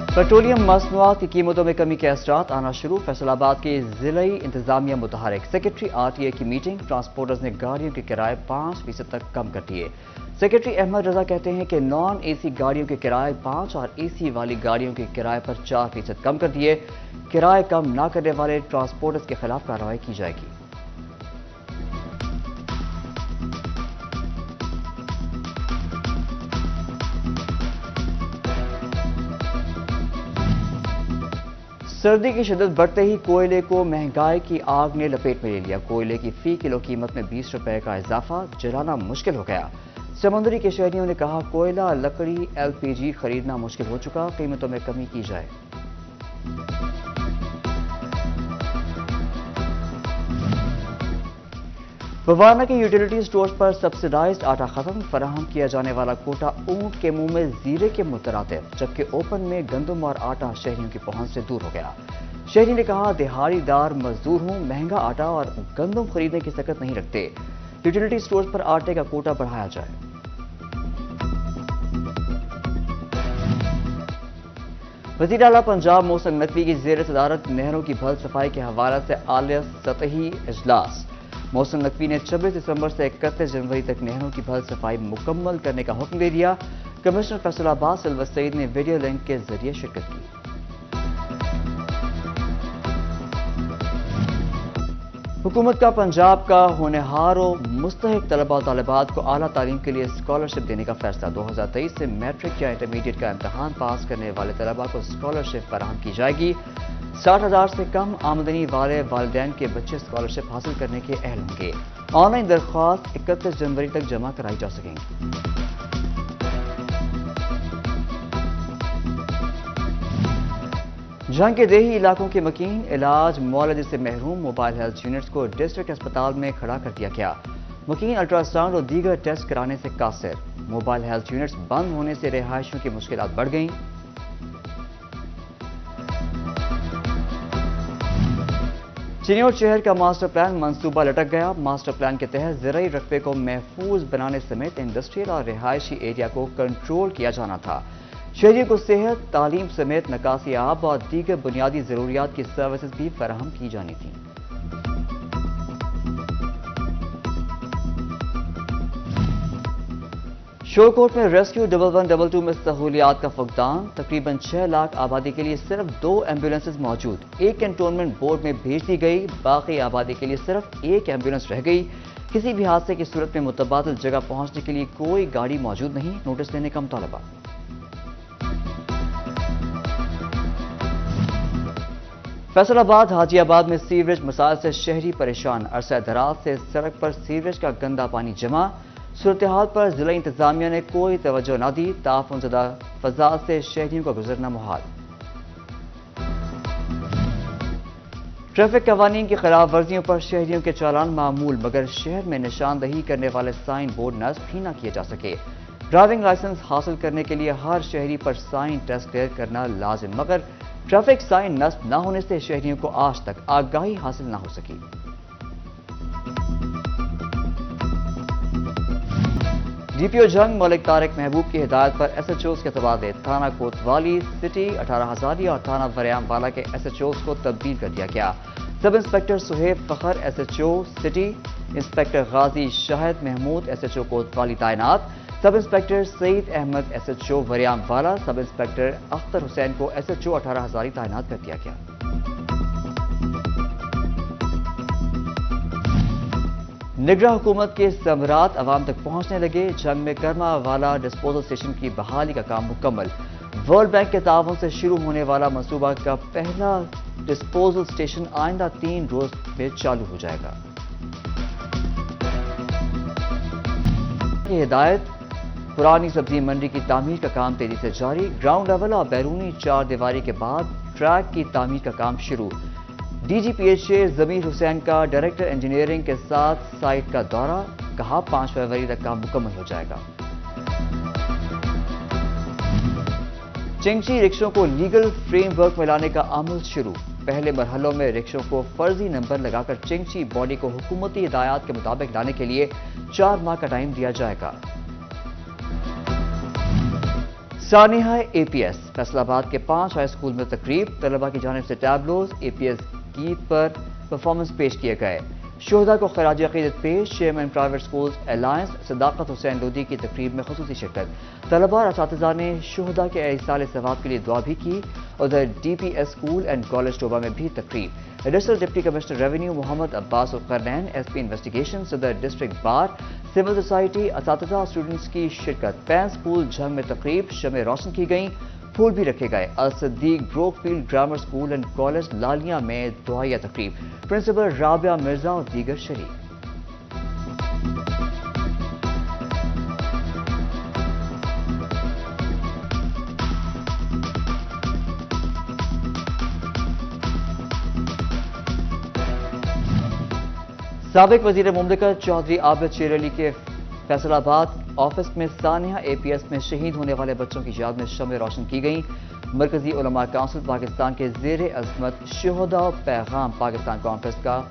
Petroleum मसनूआत की कीमतों में कमी के असरात आना शुरू। फैसलाबाद के जिलाई इंतजामिया मुतहरिक सेक्रेटरी आरटीए की मीटिंग। ट्रांसपोर्टर्स ने गाड़ियों के किराए 5% तक कम कर दिए। सेक्रेटरी अहमद रजा कहते हैं कि नॉन एसी गाड़ियों के किराए 5 और एसी वाली गाड़ियों के किराए पर 4% कम कर दिए। किराए कम न करने वाले ट्रांसपोर्टर्स के खिलाफ कार्रवाई की जाएगी। सर्दी की शिद्दत बढ़ते ही कोयले को महंगाई की आग ने लपेट में ले लिया। कोयले की फी किलो कीमत में 20 रुपए का इजाफा, जलाना मुश्किल हो गया। समंदरी के शहरियों ने कहा कोयला, लकड़ी, एलपीजी खरीदना मुश्किल हो चुका, कीमतों में कमी की जाए। बवाना के यूटिलिटी स्टोर्स पर सब्सिडाइज्ड आटा खत्म। फराहम किया जाने वाला कोटा ऊंट के मुंह में जीरे के मुतरातिब, जबकि ओपन में गंदम और आटा शहरियों की पहुंच से दूर हो गया। शहरी ने कहा दिहाड़ीदार मजदूर हूं, महंगा आटा और गंदम खरीदने की सकत नहीं रखते। यूटिलिटी स्टोर्स पर आटे का कोटा बढ़ाया जाए। वज़ीर आला पंजाब मोहसिन नकवी की ज़ेर सदारत नहरों की भल सफाई के हवाले से आलिया सतही इजलास। मोहसिन नकवी ने 26 दिसंबर से 31 जनवरी तक नहरों की भल सफाई मुकम्मल करने का हुक्म दे दिया। कमिश्नर फैसलाबाद सिल्वर सईद ने वीडियो लिंक के जरिए शिरकत की। हुकूमत का पंजाब का होनहार और मुस्तहिक तलबा और तालिबात को आला तालीम के लिए स्कॉलरशिप देने का फैसला। 2023 से मैट्रिक या इंटरमीडिएट का इम्तहान पास करने वाले तलबा को स्कॉलरशिप फराहम की जाएगी। 60,000 से कम आमदनी वाले वालिदैन के बच्चे स्कॉलरशिप हासिल करने के अहल होंगे। ऑनलाइन दरख्वास्त 31 जनवरी तक जमा कराई जा सकेंगी। जंग के देही इलाकों के मकीन इलाज मुआलजे से महरूम मोबाइल हेल्थ यूनिट्स को डिस्ट्रिक्ट अस्पताल में खड़ा कर दिया गया। मकीन अल्ट्रासाउंड और दीगर टेस्ट कराने से कासिर। मोबाइल हेल्थ यूनिट्स बंद होने से रिहायशियों की मुश्किलात बढ़ गईं। चिन्योट शहर का मास्टर प्लान मंसूबा लटक गया। मास्टर प्लान के तहत ज़राई रकबे को महफूज बनाने समेत इंडस्ट्रियल और रिहायशी एरिया को कंट्रोल किया जाना था। शहरियों को सेहत, तालीम समेत नकासी आब और दीगर बुनियादी जरूरियात की सर्विसेज भी फराहम की जानी थी। शोरकोट में रेस्क्यू 1122 में सहूलियात का फुकदान। तकरीबन 6 लाख आबादी के लिए सिर्फ 2 एम्बुलेंसेज मौजूद। एक कैंटोनमेंट बोर्ड में भेज दी गई, बाकी आबादी के लिए सिर्फ एक एम्बुलेंस रह गई। किसी भी हादसे की सूरत में मुतबादिल जगह पहुंचने के लिए कोई गाड़ी मौजूद नहीं। नोटिस देने का मुतालबा। फैसलाबाद हाजियाबाद में सीवरेज मसाइल से शहरी परेशान। अरसा दराज से सड़क पर सीवरेज का गंदा पानी जमा। सूरत हाल पर जिला इंतजामिया ने कोई तवज्जो न दी। ताफुनज़दा फजा से शहरियों का गुजरना मुहाल। ट्रैफिक कवानीन की खिलाफ वर्जियों पर शहरियों के चालान मामूल, मगर शहर में निशानदही करने वाले साइन बोर्ड नस्ब ही न किए जा सके। ड्राइविंग लाइसेंस हासिल करने के लिए हर शहरी पर साइन टेस्ट क्लियर करना लाजिम, मगर ट्रैफिक साइन नस्ब न होने से शहरियों को आज तक आगाही हासिल न हो सकी। डीपीओ जंग मलिक तारिक महबूब की हिदायत पर एसएचओज के तबादले। थाना कोतवाली सिटी 18 हजारिया और थाना वरियाम वाला के एसएचओज को तब्दील कर दिया गया। Sub inspector Suhaib Fakhar SHO city, inspector Ghazi Shahid Mahmood SHO कोतवाली तैनात। Sub inspector Saeed Ahmed SHO Wariam Wala, sub inspector Akhtar Hussain को एसएचओ 18 हजारी तैनात कर दिया गया। निगरान हुकूमत के समरात अवाम तक पहुंचने लगे। जंग में कर्मा वाला डिस्पोजल स्टेशन की बहाली का काम मुकम्मल। वर्ल्ड बैंक के ताउन से शुरू होने वाला मंसूबा का पहला डिस्पोजल स्टेशन आइंदा 3 रोज में चालू हो जाएगा। हिदायत पुरानी सब्जी मंडी की तामीर का काम तेजी से जारी। ग्राउंड लेवल और बैरूनी 4 दीवारी के बाद ट्रैक की तामीर का काम शुरू। डीजीपीएचए जमीर हुसैन का डायरेक्टर इंजीनियरिंग के साथ साइट का दौरा, कहा 5 फरवरी तक काम मुकम्मल हो जाएगा। चिंगची रिक्शों को लीगल फ्रेमवर्क में लाने का अमल शुरू। पहले मरहलों में रिक्शों को फर्जी नंबर लगाकर चिंगची बॉडी को हुकूमती हिदायत के मुताबिक लाने के लिए 4 माह का टाइम दिया जाएगा। سانحہ APS فیصل آباد کے 5 ہائی اسکول میں تقریب، طلبہ کی جانب سے ٹیبلوز APS گیت پر پرفارمنس پیش کیے گئے۔ شہداء کو خراج عقیدت پیش، چیئرمین پرائیویٹ سکولز الائنس صداقت حسین لودھی کی تقریب میں خصوصی شرکت۔ طلبہ اور اساتذہ نے شہداء کے ایصال ثواب کے لیے دعا بھی کی۔ ادھر DPS school and college Toba میں بھی تقریب۔ ایڈیشنل ڈپٹی کمشنر ریونیو محمد عباس القرنین، SP انویسٹیگیشن، صدر ڈسٹرکٹ بار، سول سوسائٹی، اساتذہ اور اسٹوڈنٹس کی شرکت۔ پین اسکول جھنگ میں تقریب، شمع روشن کی گئیں، پھول بھی رکھے گئے۔ Alsiddique Brookfield grammar school and college Laliyan میں دعائیہ تقریب، پرنسپل رابعہ مرزا اور دیگر شریک۔ سابق وزیر مملکت چودھری عابد شیر علی کے فیصل آباد آفس میں سانحہ APS میں شہید ہونے والے بچوں کی یاد میں شمع روشن کی گئیں۔ مرکزی علماء کونسل پاکستان کے زیر عظمت شہداء پیغام پاکستان کانفرنس کا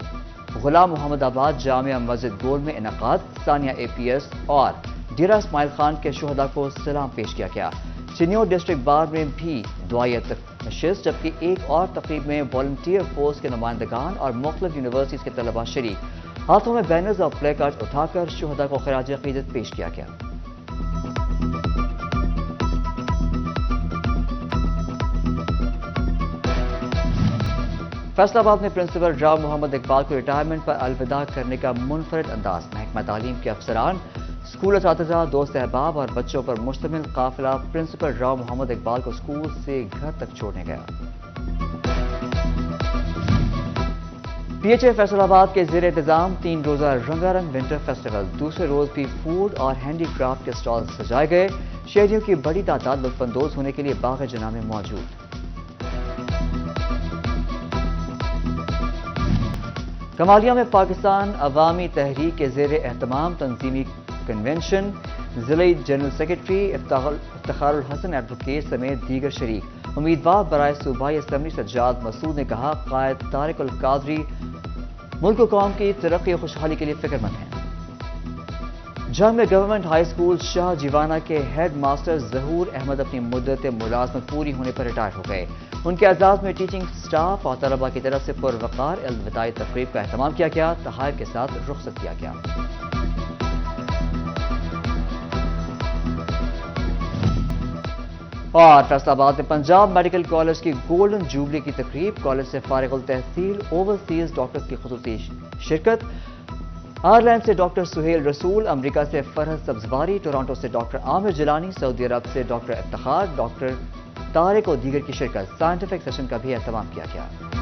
غلام محمد آباد جامعہ مسجد گول میں انعقاد۔ سانحہ APS اور ڈیرہ اسماعیل خان کے شہداء کو سلام پیش کیا گیا۔ چنیور ڈسٹرکٹ بار میں بھی دعائیہ نشست، جبکہ ایک اور تقریب میں والنٹیئر فورس کے نمائندگان اور مختلف یونیورسٹیز کے طلباء شریک۔ ہاتھوں میں بینرز اور پلے کارڈز اٹھا کر شہداء کو خراج عقیدت پیش کیا گیا۔ فیصل آباد میں پرنسپل راؤ محمد اقبال کو ریٹائرمنٹ پر الوداع کرنے کا منفرد انداز۔ محکمہ تعلیم کے افسران، اسکول اساتذہ، دوست احباب اور بچوں پر مشتمل قافلہ پرنسپل راؤ محمد اقبال کو اسکول سے گھر تک چھوڑنے گیا۔ PHA فیصل آباد کے زیر انتظام 3 روزہ رنگا رنگ ونٹر فیسٹیول، دوسرے روز بھی فوڈ اور ہینڈی کرافٹ کے اسٹال سجائے گئے۔ شہریوں کی بڑی تعداد لطف اندوز ہونے کے لیے باغ جناح میں موجود۔ کمالیہ میں پاکستان عوامی تحریک کے زیر اہتمام تنظیمی کنونشن، ضلعی جنرل سیکرٹری افتخار الحسن ایڈوکیٹ سمیت دیگر شریک۔ امیدوار برائے صوبائی اسمبلی سجاد مسعود نے کہا، قائد طارق القادری ملک و قوم کی ترقی و خوشحالی کے لیے فکر مند ہیں۔ جنگ میں گورنمنٹ ہائی اسکول شاہ جیوانہ کے ہیڈ ماسٹر ظہور احمد اپنی مدت ملازمت پوری ہونے پر ریٹائر ہو گئے۔ ان کے اعزاز میں ٹیچنگ سٹاف اور طلباء کی طرف سے پروقار الوداعی تقریب کا اہتمام کیا گیا، تحائف کے ساتھ رخصت کیا گیا۔ اور فیصل آباد میں پنجاب میڈیکل کالج کی گولڈن جوبلی کی تقریب، کالج سے فارغ التحصیل اوورسیز ڈاکٹرز کی خصوصی شرکت۔ آئرلینڈ سے ڈاکٹر سہیل رسول، امریکہ سے فرحت سبزواری، ٹورانٹو سے ڈاکٹر عامر جیلانی، سعودی عرب سے ڈاکٹر افتخار، ڈاکٹر طارق اور دیگر کی شرکت۔ سائنٹیفک سیشن کا بھی اہتمام کیا گیا۔